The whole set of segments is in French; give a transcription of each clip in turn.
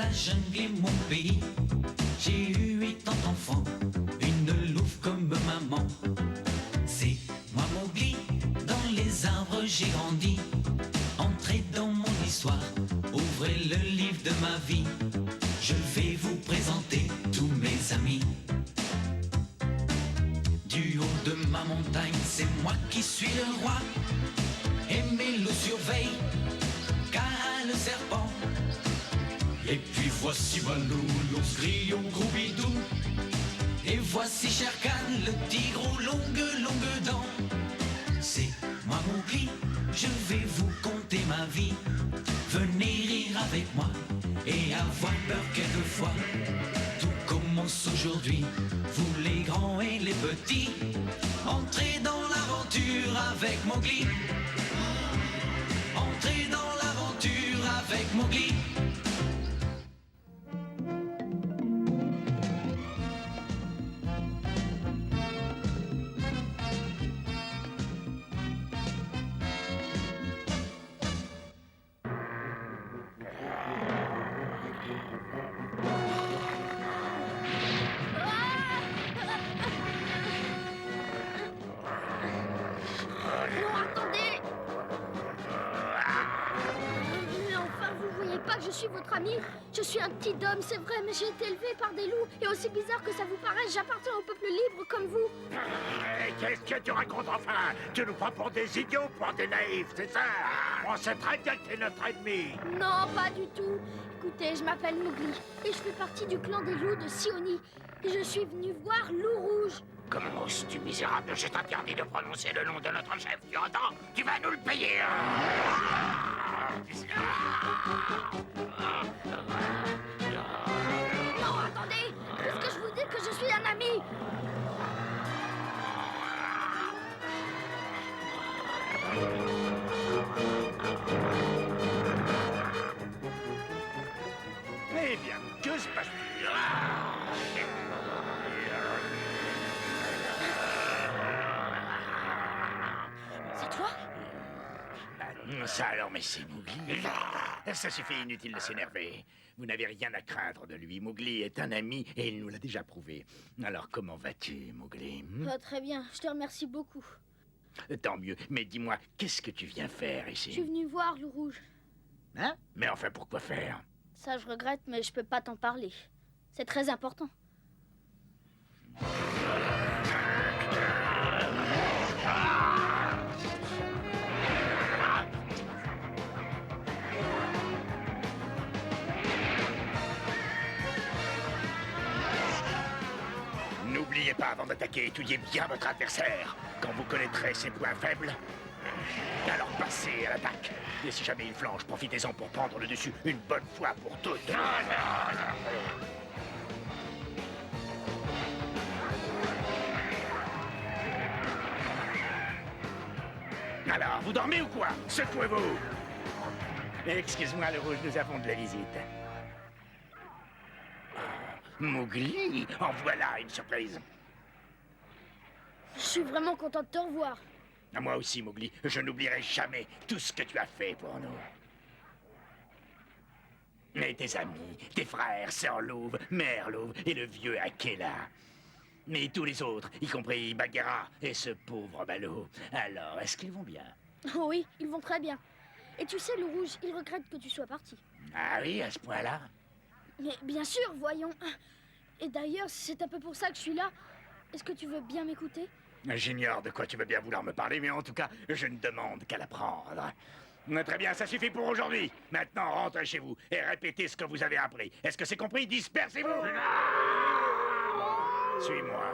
la jungle est mon pays. J'ai eu 80 enfants, une louve comme maman. C'est moi Mowgli, dans les arbres j'ai grandi. Entrez dans mon histoire, ouvrez le livre de ma vie. Je vais vous présenter tous mes amis. Du haut de ma montagne, c'est moi qui suis le roi. Et mes loups surveillent, car le serpent. Et puis voici Balou, l'ours gris au gros bidou. Et voici Shere Khan, le tigre aux longues dents. C'est moi Mowgli, je vais vous conter ma vie. Venez rire avec moi et avoir peur quelquefois. Tout commence aujourd'hui, vous les grands et les petits. Entrez dans l'aventure avec Mowgli. Entrez dans l'aventure avec Mowgli. Je suis votre ami, je suis un petit homme, c'est vrai, mais j'ai été élevé par des loups. Et aussi bizarre que ça vous paraisse, j'appartiens au peuple libre comme vous. Qu'est-ce que tu racontes enfin? Tu nous prends pour des idiots, pour des naïfs, c'est ça? On sait très bien que t'es notre ennemi. Non, pas du tout. Écoutez, je m'appelle Mowgli et je fais partie du clan des loups de Sioni. Et je suis venu voir Loup Rouge. Comment oses-tu, misérable? Je t'interdis de prononcer le nom de notre chef, tu entends? Tu vas nous le payer. Non, attendez! Puisque je vous dis que je suis un ami! Eh bien, que se passe-t-il? C'est toi? Ça alors, mais c'est Mowgli. Ça suffit, inutile de s'énerver. Vous n'avez rien à craindre de lui. Mowgli est un ami et il nous l'a déjà prouvé. Alors, comment vas-tu, Mowgli? Très bien, je te remercie beaucoup. Tant mieux, mais dis-moi, qu'est-ce que tu viens faire ici? Je suis venu voir Loup Rouge. Hein? Mais enfin, pourquoi faire? Ça, je regrette, mais je peux pas t'en parler. C'est très important. N'oubliez pas, avant d'attaquer, étudiez bien votre adversaire. Quand vous connaîtrez ses points faibles, alors passez à l'attaque. Et si jamais il flanche, profitez-en pour prendre le dessus une bonne fois pour toutes. Alors, vous dormez ou quoi? Secouez-vous! Excuse-moi, le rouge, nous avons de la visite. Mowgli, en voilà une surprise. Je suis vraiment content de te revoir. Moi aussi, Mowgli, je n'oublierai jamais tout ce que tu as fait pour nous. Et tes amis, tes frères, sœur Louve, mère Louve et le vieux Akela. Mais tous les autres, y compris Bagheera et ce pauvre Baloo. Alors, est-ce qu'ils vont bien? Oh oui, ils vont très bien. Et tu sais, Loup Rouge, ils regrettent que tu sois parti. Ah oui, à ce point-là? Mais bien sûr, voyons. Et d'ailleurs, c'est un peu pour ça que je suis là. Est-ce que tu veux bien m'écouter? J'ignore de quoi tu veux bien vouloir me parler, mais en tout cas, je ne demande qu'à l'apprendre. Très bien, ça suffit pour aujourd'hui. Maintenant, rentrez chez vous et répétez ce que vous avez appris. Est-ce que c'est compris? Dispersez-vous! Suis-moi.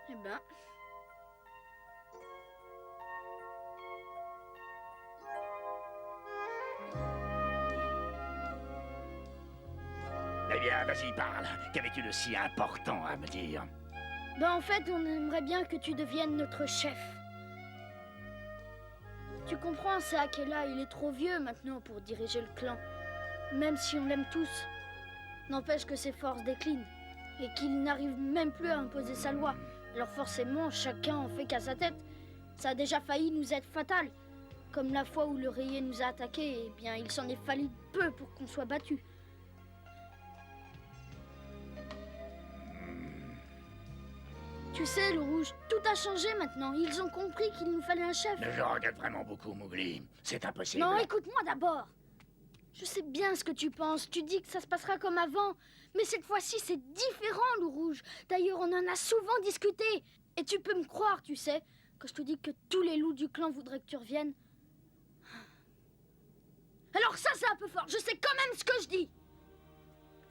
Eh ben... Eh bien, vas-y, parle. Qu'avais-tu de si important à me dire? Ben en fait, on aimerait bien que tu deviennes notre chef. Tu comprends, c'est Akela, il est trop vieux maintenant pour diriger le clan. Même si on l'aime tous. N'empêche que ses forces déclinent. Et qu'il n'arrive même plus à imposer sa loi. Alors forcément, chacun en fait qu'à sa tête. Ça a déjà failli nous être fatal. Comme la fois où le rayé nous a attaqués, eh bien, il s'en est fallu peu pour qu'on soit battus. Tu sais, le rouge, tout a changé maintenant. Ils ont compris qu'il nous fallait un chef. Je regrette vraiment beaucoup, Mowgli. C'est impossible. Non, écoute-moi d'abord. Je sais bien ce que tu penses. Tu dis que ça se passera comme avant. Mais cette fois-ci, c'est différent, loup rouge. D'ailleurs, on en a souvent discuté. Et tu peux me croire, tu sais, quand je te dis que tous les loups du clan voudraient que tu reviennes. Alors ça, c'est un peu fort. Je sais quand même ce que je dis.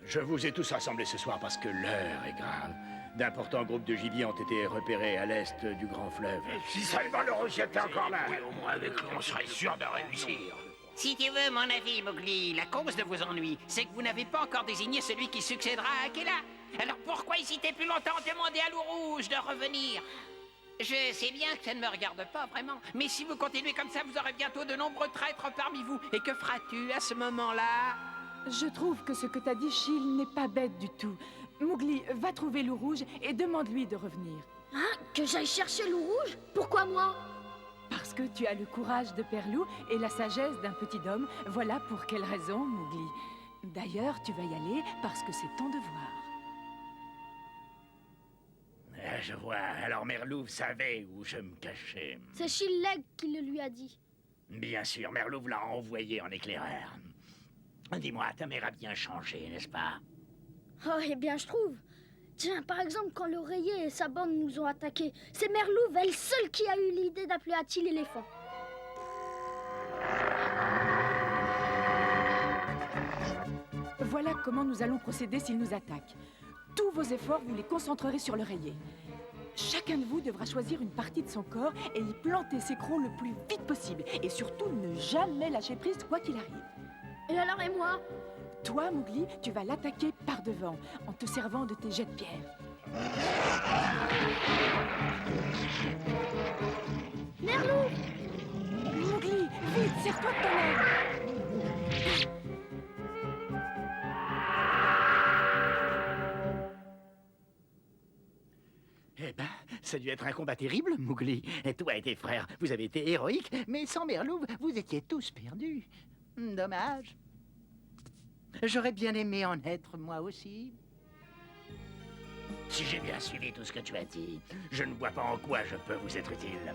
Je vous ai tous rassemblés ce soir parce que l'heure est grave. D'importants groupes de gibier ont été repérés à l'est du grand fleuve. Si seulement le rouge était encore là. Au moins avec lui, on serait sûr de réussir. Si tu veux mon avis, Mowgli, la cause de vos ennuis, c'est que vous n'avez pas encore désigné celui qui succédera à Akela. Alors pourquoi hésiter plus longtemps à demander à Loup Rouge de revenir? Je sais bien que ça ne me regarde pas vraiment, mais si vous continuez comme ça, vous aurez bientôt de nombreux traîtres parmi vous. Et que feras-tu à ce moment-là? Je trouve que ce que t'as dit, Chil, n'est pas bête du tout. Mowgli, va trouver Loup Rouge et demande-lui de revenir. Hein? Que j'aille chercher loup rouge? Pourquoi moi? Parce que tu as le courage de Père Loup et la sagesse d'un petit homme. Voilà pour quelle raison, Mowgli. D'ailleurs, tu vas y aller parce que c'est ton devoir. Je vois. Alors Merlouv savait où je me cachais. C'est Chilleg qui le lui a dit. Bien sûr, Merlouv l'a envoyé en éclaireur. Dis-moi, ta mère a bien changé, n'est-ce pas? Oh, eh bien, je trouve. Tiens, par exemple, quand le rayé et sa bande nous ont attaqués, c'est Merlouv, elle seule, qui a eu l'idée d'appeler Hati l'éléphant. Voilà comment nous allons procéder s'il nous attaque. Tous vos efforts, vous les concentrerez sur le rayé. Chacun de vous devra choisir une partie de son corps et y planter ses crocs le plus vite possible. Et surtout, ne jamais lâcher prise quoi qu'il arrive. Et alors, et moi? Toi, Mowgli, tu vas l'attaquer par devant, en te servant de tes jets de pierre. Merlouv! Mowgli, vite, serre-toi de ton aile! Eh ben, ça a dû être un combat terrible, Mowgli. Et toi et tes frères, vous avez été héroïques, mais sans Merlouv, vous étiez tous perdus. Dommage. J'aurais bien aimé en être moi aussi. Si j'ai bien suivi tout ce que tu as dit, je ne vois pas en quoi je peux vous être utile.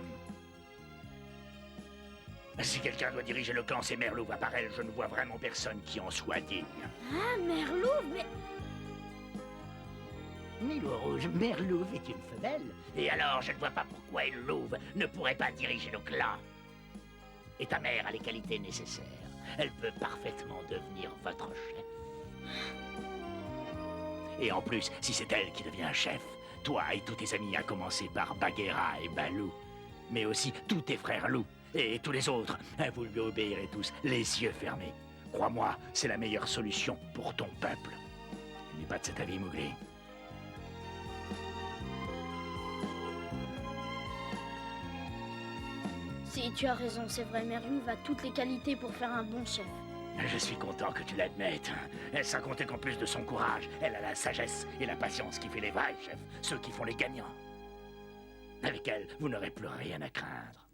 Si quelqu'un doit diriger le clan, c'est Merlouv. À part elle, je ne vois vraiment personne qui en soit digne. Ah, Merlouv, mais... Mais le rouge, Merlouv est une femelle. Et alors, je ne vois pas pourquoi une louve ne pourrait pas diriger le clan. Et ta mère a les qualités nécessaires. Elle peut parfaitement devenir votre chef. Et en plus, si c'est elle qui devient chef, toi et tous tes amis, à commencer par Bagheera et Baloo, mais aussi tous tes frères loups et tous les autres, vous lui obéirez tous, les yeux fermés. Crois-moi, c'est la meilleure solution pour ton peuple. Tu n'es pas de cet avis, Mowgli? Si, tu as raison, c'est vrai, Merlouv a toutes les qualités pour faire un bon chef. Je suis content que tu l'admettes. Sans compter qu'en plus de son courage, elle a la sagesse et la patience qui fait les vrais chefs, ceux qui font les gagnants. Avec elle, vous n'aurez plus rien à craindre.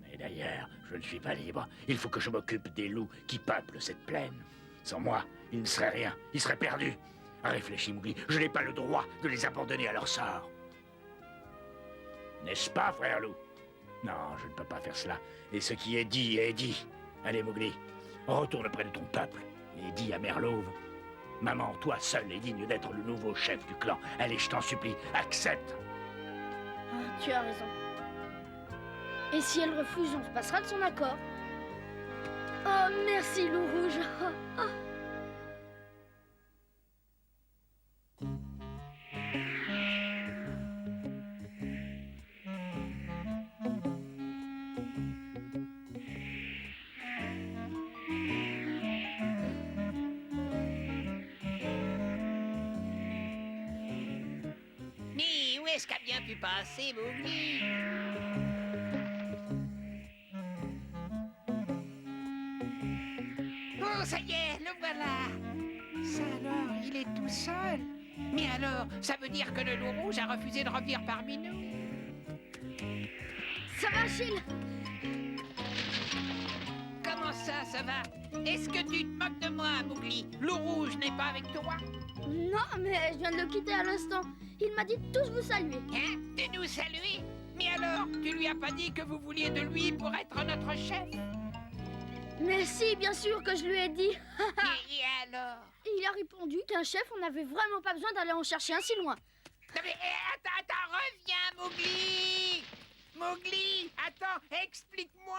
Mais d'ailleurs, je ne suis pas libre. Il faut que je m'occupe des loups qui peuplent cette plaine. Sans moi, ils ne seraient rien. Ils seraient perdus. Réfléchis, Mowgli. Je n'ai pas le droit de les abandonner à leur sort. N'est-ce pas, frère loup? Non, je ne peux pas faire cela. Et ce qui est dit est dit. Allez, Mowgli, retourne près de ton peuple et dis à Merlouv: maman, toi seul est digne d'être le nouveau chef du clan. Allez, je t'en supplie, accepte. Ah, tu as raison. Et si elle refuse, on se passera de son accord. Oh, merci, loup rouge. Oh, oh. Mais où est-ce qu'a bien pu passer, Mowgli? Oh, ça y est, le voilà. Ça alors, il est tout seul. Mais alors, ça veut dire que le loup rouge a refusé de revenir parmi nous? Ça va, Achille? Comment ça va? Est-ce que tu te moques de moi, Mowgli? Loup rouge n'est pas avec toi? Non, mais je viens de le quitter à l'instant. Il m'a dit de tous vous saluer. Hein? De nous saluer? Mais alors, tu lui as pas dit que vous vouliez de lui pour être notre chef? Mais si, bien sûr que je lui ai dit. Et alors? Et il a répondu qu'un chef, on n'avait vraiment pas besoin d'aller en chercher un si loin. Non mais attends, reviens, Mowgli! Mowgli, attends, explique-moi!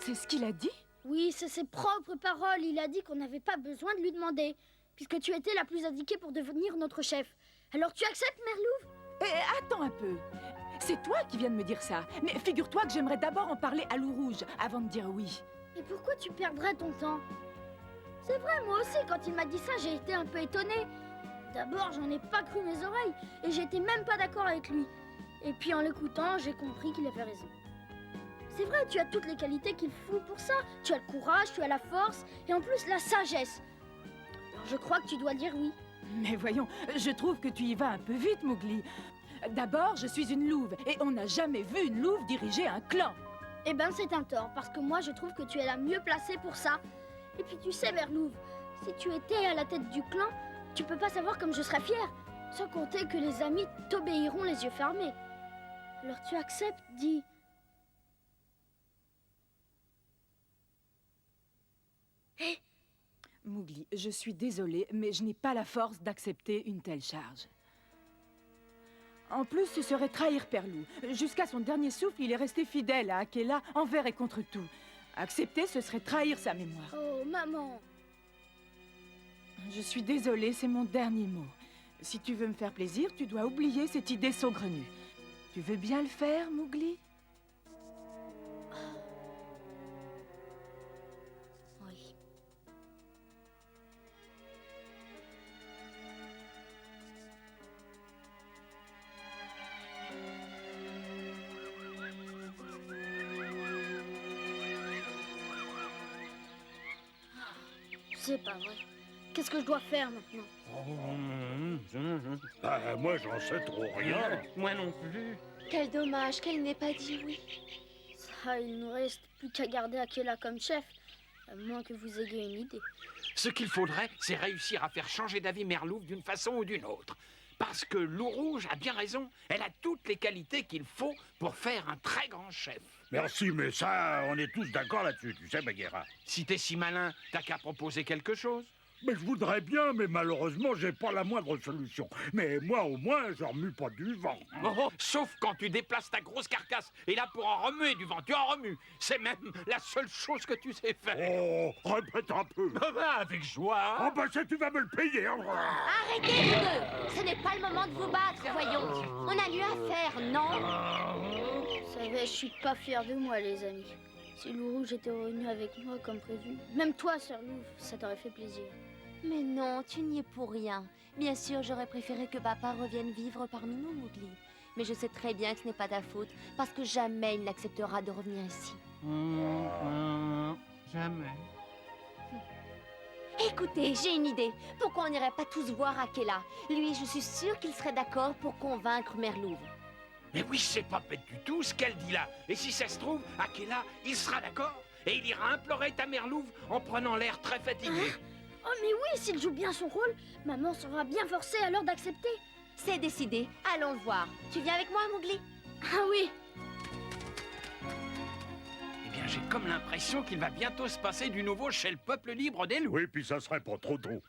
C'est ce qu'il a dit? Oui, c'est ses propres paroles. Il a dit qu'on n'avait pas besoin de lui demander, puisque tu étais la plus indiquée pour devenir notre chef. Alors tu acceptes, Mère Louve? Attends un peu. C'est toi qui viens de me dire ça. Mais figure-toi que j'aimerais d'abord en parler à Loup Rouge avant de dire oui. Et pourquoi tu perdrais ton temps? C'est vrai, moi aussi, quand il m'a dit ça, j'ai été un peu étonnée. D'abord, j'en ai pas cru mes oreilles, et j'étais même pas d'accord avec lui. Et puis en l'écoutant, j'ai compris qu'il avait raison. C'est vrai, tu as toutes les qualités qu'il faut pour ça. Tu as le courage, tu as la force, et en plus la sagesse. Alors je crois que tu dois dire oui. Mais voyons, je trouve que tu y vas un peu vite, Mowgli. D'abord, je suis une louve, et on n'a jamais vu une louve diriger un clan. Eh ben, c'est un tort, parce que moi, je trouve que tu es la mieux placée pour ça. Et puis, tu sais, Mère Louve, si tu étais à la tête du clan, tu peux pas savoir comme je serais fière. Sans compter que les amis t'obéiront les yeux fermés. Alors tu acceptes, dis. Hé! Mowgli, je suis désolée, mais je n'ai pas la force d'accepter une telle charge. En plus, ce serait trahir Père Loup. Jusqu'à son dernier souffle, il est resté fidèle à Akela envers et contre tout. Accepter, ce serait trahir sa mémoire. Oh, maman! Je suis désolée, c'est mon dernier mot. Si tu veux me faire plaisir, tu dois oublier cette idée saugrenue. Tu veux bien le faire, Mowgli? Oui. C'est pas vrai. Qu'est-ce que je dois faire maintenant? Moi, j'en sais trop rien. Moi non plus. Quel dommage qu'elle n'ait pas dit oui. Ça, il ne reste plus qu'à garder Akela comme chef. À moins que vous ayez une idée. Ce qu'il faudrait, c'est réussir à faire changer d'avis Mère Louve d'une façon ou d'une autre. Parce que Loup Rouge a bien raison. Elle a toutes les qualités qu'il faut pour faire un très grand chef. Merci, mais ça, on est tous d'accord là-dessus, tu sais, Bagheera. Si t'es si malin, t'as qu'à proposer quelque chose. Mais je voudrais bien, mais malheureusement, j'ai pas la moindre solution. Mais moi, au moins, je remue pas du vent. Oh, sauf quand tu déplaces ta grosse carcasse. Et là, pour en remuer du vent, tu en remues. C'est même la seule chose que tu sais faire. Oh, répète un peu. Avec joie. Oh, ben ça, tu vas me le payer. Hein. Arrêtez vous deux. Ce n'est pas le moment de vous battre, voyons. On a mieux à faire, non? Vous savez, je suis pas fière de moi, les amis. Si Loup Rouge était revenu avec moi comme prévu, même toi, Sœur Louve, ça t'aurait fait plaisir. Mais non, tu n'y es pour rien. Bien sûr, j'aurais préféré que papa revienne vivre parmi nous, Mowgli. Mais je sais très bien que ce n'est pas ta faute, parce que jamais il n'acceptera de revenir ici. Jamais. Écoutez, j'ai une idée. Pourquoi on n'irait pas tous voir Akela? Lui, je suis sûre qu'il serait d'accord pour convaincre Mère Louve. Mais oui, c'est pas bête du tout ce qu'elle dit là. Et si ça se trouve, Akela, il sera d'accord. Et il ira implorer ta Mère Louve en prenant l'air très fatigué. Oh mais oui, s'il joue bien son rôle, maman sera bien forcée alors d'accepter. C'est décidé. Allons le voir. Tu viens avec moi, Mowgli? Ah oui. Eh bien, j'ai comme l'impression qu'il va bientôt se passer du nouveau chez le peuple libre des loups. Oui, puis ça serait pas trop tôt.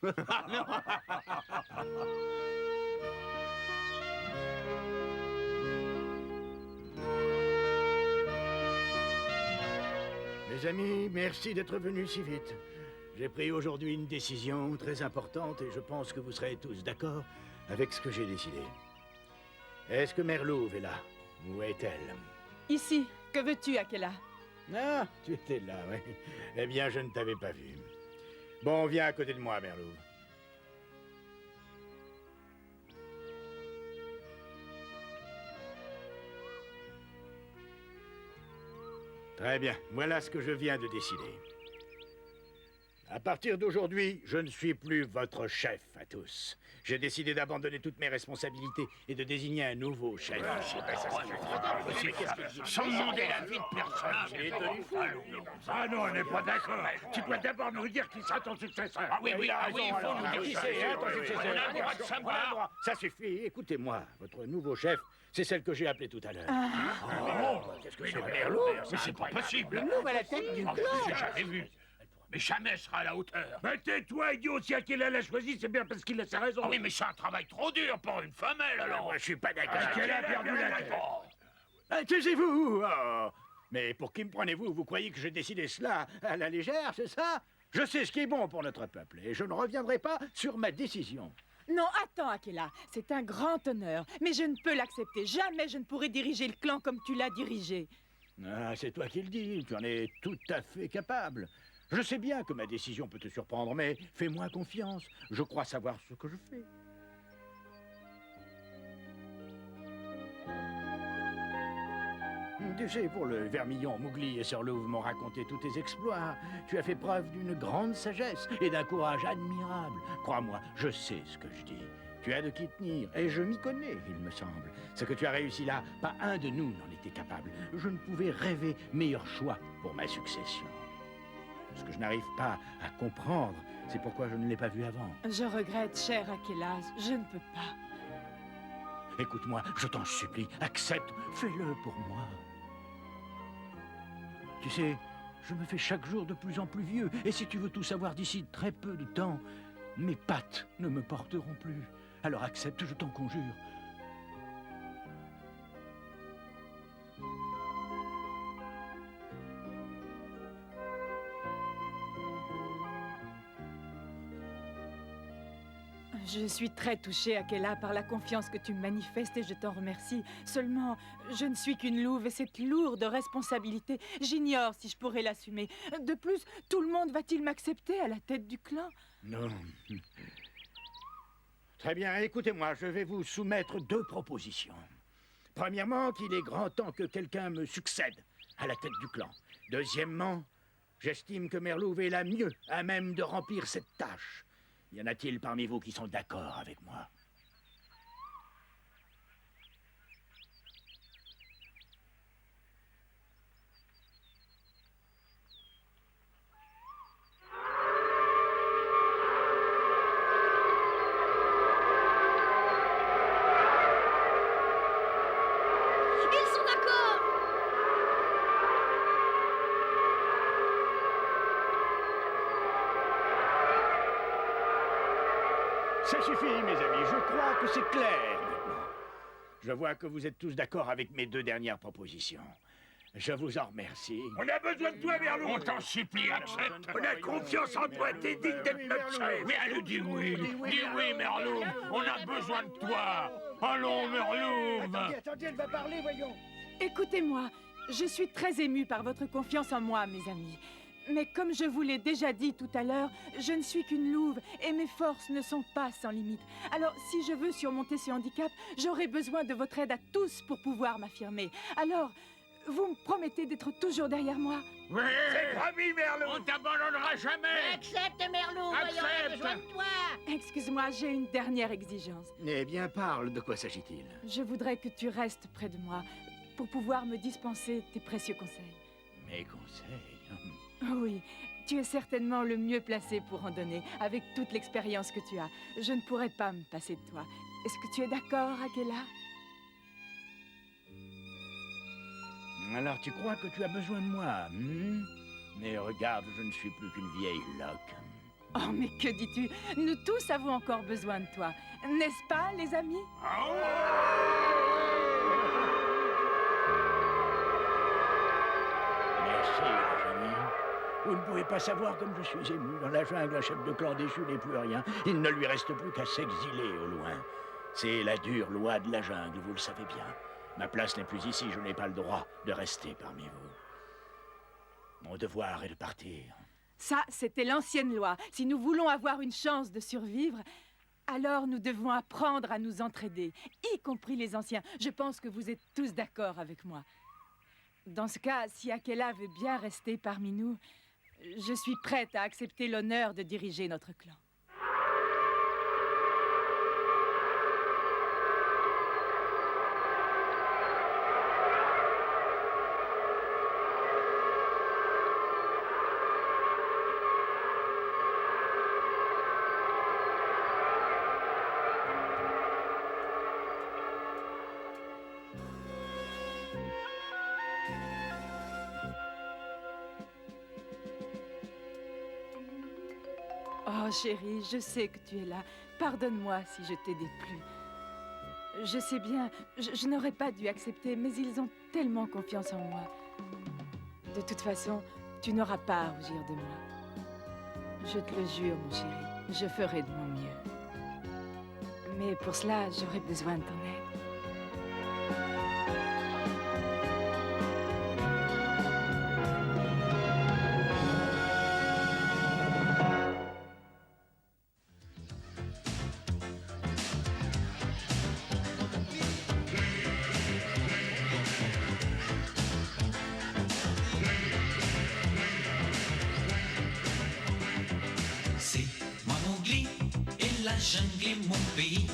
Mes amis, merci d'être venus si vite. J'ai pris aujourd'hui une décision très importante et je pense que vous serez tous d'accord avec ce que j'ai décidé. Est-ce que Mère Louve est là? Où est-elle? Ici, que veux-tu, Akela? Ah, tu étais là, oui. Eh bien, je ne t'avais pas vu. Bon, viens à côté de moi, Mère Louve. Très bien, voilà ce que je viens de décider. À partir d'aujourd'hui, je ne suis plus votre chef à tous. J'ai décidé d'abandonner toutes mes responsabilités et de désigner un nouveau chef. Sans demander l'avis de personne. Ah non, on n'est pas d'accord. Tu dois d'abord nous dire qui sera ton successeur. Ah oui, il faut nous dire qui qui c'est, c'est, hein, ton successeur. on a le droit de savoir. Ça suffit, écoutez-moi. Votre nouveau chef, c'est celle que j'ai appelée tout à l'heure. Qu'est-ce que c'est, Merlot? Mais c'est pas possible. Nous à la tête du Oh, j'ai jamais vu. Mais jamais sera à la hauteur. Mais tais-toi, idiot, si Akela l'a choisi, c'est bien parce qu'il a sa raison. Ah oui, mais c'est un travail trop dur pour une femelle, alors. Moi, je suis pas d'accord. Akela a perdu la tête. Taisez-vous! Oh. Mais pour qui me prenez-vous? Vous croyez que j'ai décidé cela à la légère, c'est ça? Je sais ce qui est bon pour notre peuple et je ne reviendrai pas sur ma décision. Non, attends, Akela. C'est un grand honneur, mais je ne peux l'accepter. Jamais je ne pourrai diriger le clan comme tu l'as dirigé. Ah, c'est toi qui le dis, tu en es tout à fait capable. Je sais bien que ma décision peut te surprendre, mais fais-moi confiance. Je crois savoir ce que je fais. Tu sais, pour le vermillon, Mowgli et Sir Louve m'ont raconté tous tes exploits. Tu as fait preuve d'une grande sagesse et d'un courage admirable. Crois-moi, je sais ce que je dis. Tu as de qui tenir, et je m'y connais, il me semble. Ce que tu as réussi là, pas un de nous n'en était capable. Je ne pouvais rêver meilleur choix pour ma succession. Ce que je n'arrive pas à comprendre, c'est pourquoi je ne l'ai pas vu avant. Je regrette, cher Akela. Je ne peux pas. Écoute-moi, je t'en supplie, accepte, fais-le pour moi. Tu sais, je me fais chaque jour de plus en plus vieux, et si tu veux tout savoir d'ici très peu de temps, mes pattes ne me porteront plus. Alors accepte, je t'en conjure. Je suis très touchée, Akela, par la confiance que tu me manifestes et je t'en remercie. Seulement, je ne suis qu'une louve et cette lourde responsabilité, j'ignore si je pourrais l'assumer. De plus, tout le monde va-t-il m'accepter à la tête du clan? Non. Très bien, écoutez-moi, je vais vous soumettre 2 propositions. Premièrement, qu'il est grand temps que quelqu'un me succède à la tête du clan. Deuxièmement, j'estime que Mère Louve est la mieux à même de remplir cette tâche. Y en a-t-il parmi vous qui sont d'accord avec moi? Ils sont d'accord. Ça suffit, mes amis, je crois que c'est clair maintenant. Je vois que vous êtes tous d'accord avec mes 2 dernières propositions. Je vous en remercie. On a besoin de toi, Merlot. On t'en supplie, accepte. On a confiance en toi, t'es digne d'être notre chef. Mais allez, dis oui. Dis oui, Merlouve. On a besoin de toi. Allons, Merlouve. Attendez, elle va parler, voyons. Écoutez-moi, je suis très émue par votre confiance en moi, mes amis. Mais comme je vous l'ai déjà dit tout à l'heure, je ne suis qu'une louve et mes forces ne sont pas sans limite. Alors, si je veux surmonter ce handicap, j'aurai besoin de votre aide à tous pour pouvoir m'affirmer. Alors, vous me promettez d'être toujours derrière moi? Oui. C'est promis, Merlot. On t'abandonnera jamais. Accepte, Merlot, voyons, on a besoin de toi. Excuse-moi, j'ai une dernière exigence. Eh bien, parle, de quoi s'agit-il? Je voudrais que tu restes près de moi pour pouvoir me dispenser tes précieux conseils. Mes conseils. Oui, Tu es certainement le mieux placé pour en donner, avec toute l'expérience que tu as. Je ne pourrais pas me passer de toi. Est-ce que tu es d'accord, Akela? Alors tu crois que tu as besoin de moi, Mais regarde, je ne suis plus qu'une vieille loque. Oh, mais que dis-tu? Nous tous avons encore besoin de toi. N'est-ce pas, les amis? Merci, les amis. Vous ne pouvez pas savoir comme je suis ému. Dans la jungle, un chef de clan déchu n'est plus rien. Il ne lui reste plus qu'à s'exiler au loin. C'est la dure loi de la jungle, vous le savez bien. Ma place n'est plus ici, je n'ai pas le droit de rester parmi vous. Mon devoir est de partir. Ça, c'était l'ancienne loi. Si nous voulons avoir une chance de survivre, alors nous devons apprendre à nous entraider, y compris les anciens. Je pense que vous êtes tous d'accord avec moi. Dans ce cas, si Akela veut bien rester parmi nous, je suis prête à accepter l'honneur de diriger notre clan. Oh, chérie, je sais que tu es là. Pardonne-moi si je t'ai déplu. Je sais bien, je n'aurais pas dû accepter, mais ils ont tellement confiance en moi. De toute façon, tu n'auras pas à rougir de moi. Je te le jure, mon chéri, je ferai de mon mieux. Mais pour cela, j'aurai besoin de ton aide. Jungle est mon pays.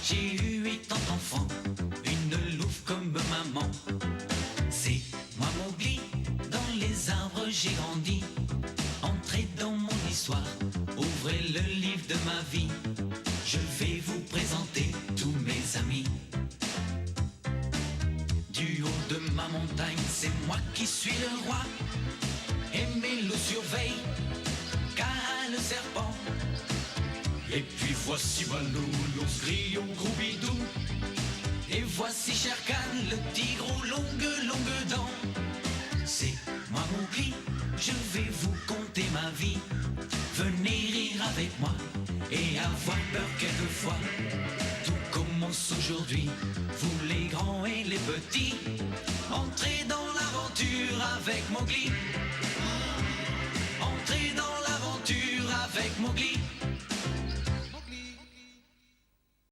J'ai eu 8 ans d'enfant, une louve comme maman. C'est moi Mowgli, dans les arbres j'ai grandi. Entrez dans mon histoire, ouvrez le livre de ma vie. Je vais vous présenter tous mes amis. Du haut de ma montagne, c'est moi qui suis le roi. Et mes loups surveillent, car le serpent. Et puis voici Balou, l'ours gris au gros bidou. Et voici Shere Khan, le tigre aux longues dents. C'est moi Mowgli, je vais vous conter ma vie. Venez rire avec moi et avoir peur quelquefois. Tout commence aujourd'hui, vous les grands et les petits. Entrez dans l'aventure avec Mowgli.